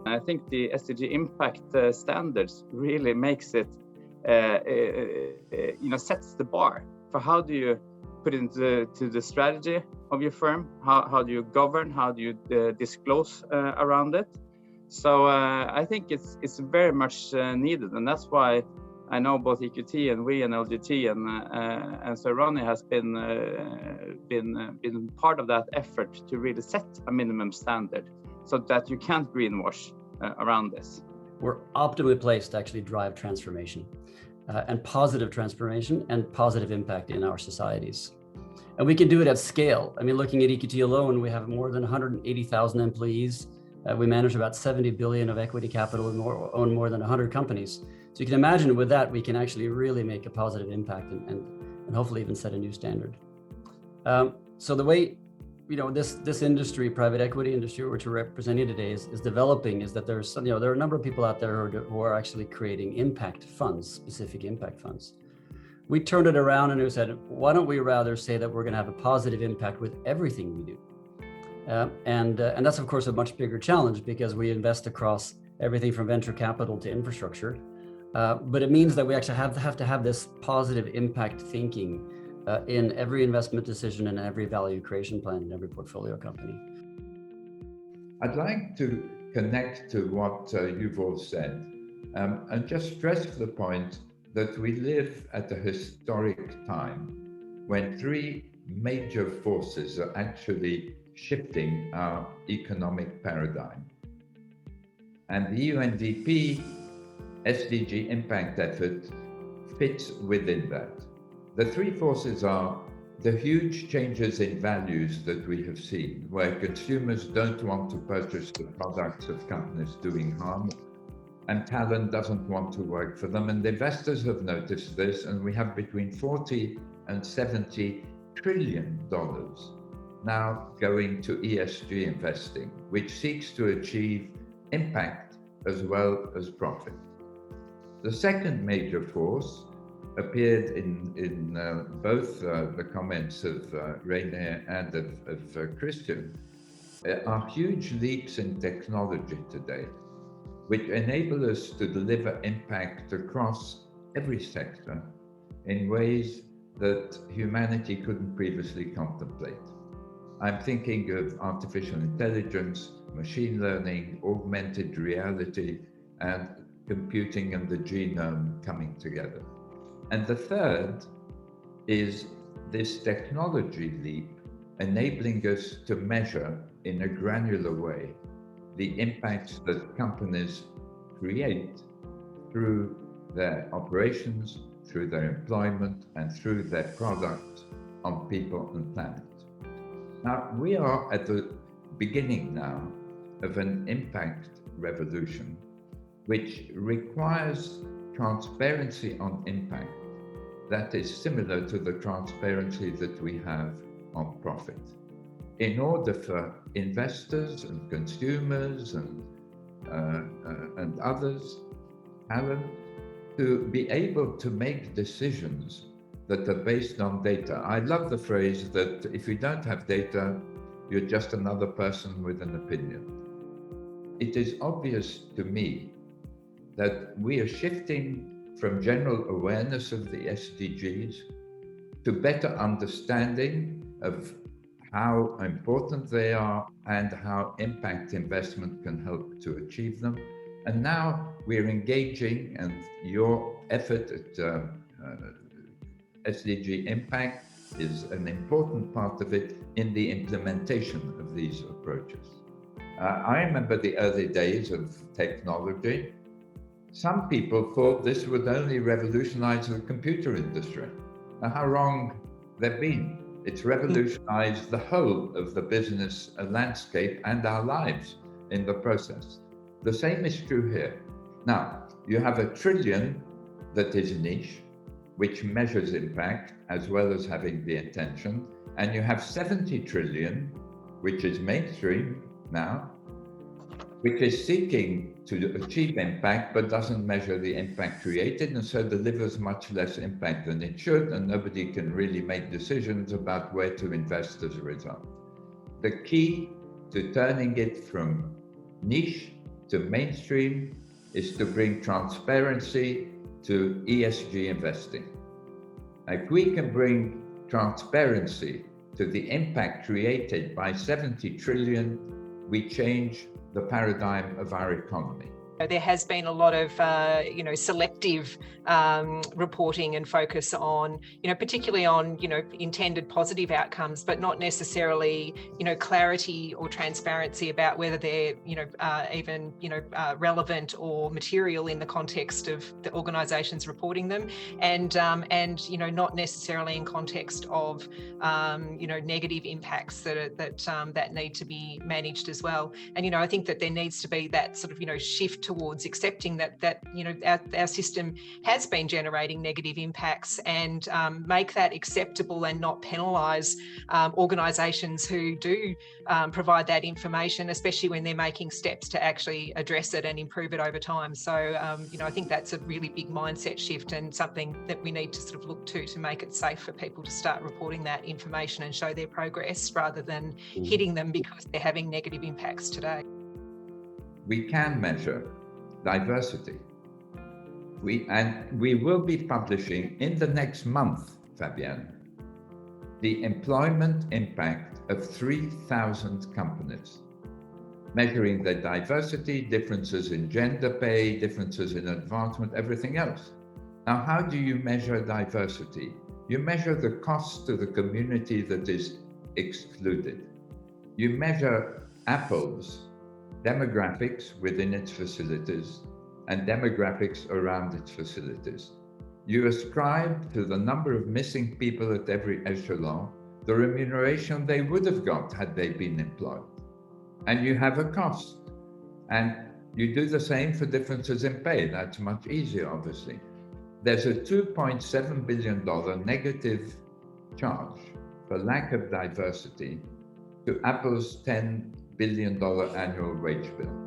I think the SDG Impact Standards really makes it, sets the bar for how do you put into the strategy of your firm, how do you govern, how do you disclose around it. So I think it's very much needed, and that's why I know both EQT and we and LGT and Sir Ronnie has been part of that effort to really set a minimum standard so that you can't greenwash around this. We're optimally placed to actually drive transformation and positive transformation and positive impact in our societies. And we can do it at scale. I mean, looking at EQT alone, we have more than 180,000 employees. We manage about 70 billion of equity capital and own more than 100 companies. So you can imagine with that, we can actually really make a positive impact and hopefully even set a new standard. So the way, this industry, private equity industry, which we're representing today is developing, is that there are a number of people out there who are actually creating impact funds, specific impact funds. We turned it around and we said, why don't we rather say that we're going to have a positive impact with everything we do? And that's of course a much bigger challenge because we invest across everything from venture capital to infrastructure. But it means that we actually have to have this positive impact thinking in every investment decision and every value creation plan in every portfolio company. I'd like to connect to what you've all said and just stress the point that we live at a historic time when three major forces are actually shifting our economic paradigm. And the UNDP SDG Impact effort fits within that. The three forces are the huge changes in values that we have seen, where consumers don't want to purchase the products of companies doing harm, and talent doesn't want to work for them. And investors have noticed this, and we have between 40 and 70 trillion dollars now going to ESG investing, which seeks to achieve impact as well as profit. The second major force appeared in both the comments of Reynir and of Christian, are huge leaps in technology today, which enable us to deliver impact across every sector in ways that humanity couldn't previously contemplate. I'm thinking of artificial intelligence, machine learning, augmented reality, and computing and the genome coming together. And the third is this technology leap enabling us to measure in a granular way the impacts that companies create through their operations, through their employment, and through their products on people and planet. Now, we are at the beginning now of an impact revolution, which requires transparency on impact that is similar to the transparency that we have on profit. In order for investors and consumers and others, talent, to be able to make decisions that are based on data. I love the phrase that if you don't have data, you're just another person with an opinion. It is obvious to me that we are shifting from general awareness of the SDGs to better understanding of how important they are and how impact investment can help to achieve them. And now we're engaging, and your effort at SDG Impact is an important part of it in the implementation of these approaches. I remember the early days of technology. Some people thought this would only revolutionize the computer industry. Now, how wrong they've been. It's revolutionized the whole of the business landscape and our lives in the process. The same is true here. Now, you have $1 trillion that is niche, which measures impact as well as having the intention, and you have 70 trillion, which is mainstream now, which is seeking to achieve impact but doesn't measure the impact created, and so delivers much less impact than it should, and nobody can really make decisions about where to invest as a result. The key to turning it from niche to mainstream is to bring transparency to ESG investing. If we can bring transparency to the impact created by 70 trillion, we change the paradigm of our economy. There has been a lot of, selective reporting and focus on, particularly on, intended positive outcomes, but not necessarily, clarity or transparency about whether they're, even, relevant or material in the context of the organisations reporting them, and not necessarily in context of, negative impacts that need to be managed as well. And, I think that there needs to be that sort of, shift towards accepting that our system has been generating negative impacts, and make that acceptable and not penalise organisations who do provide that information, especially when they're making steps to actually address it and improve it over time. So, I think that's a really big mindset shift, and something that we need to sort of look to make it safe for people to start reporting that information and show their progress, rather than hitting them because they're having negative impacts today. We can measure diversity. We will be publishing in the next month, Fabienne, the employment impact of 3,000 companies, measuring the diversity, differences in gender pay, differences in advancement, everything else. Now, how do you measure diversity? You measure the cost to the community that is excluded. You measure Apple's demographics within its facilities and demographics around its facilities. You ascribe to the number of missing people at every echelon the remuneration they would have got had they been employed. And you have a cost. And you do the same for differences in pay. That's much easier, obviously. There's a $2.7 billion negative charge for lack of diversity to Apple's $10 billion annual wage bill.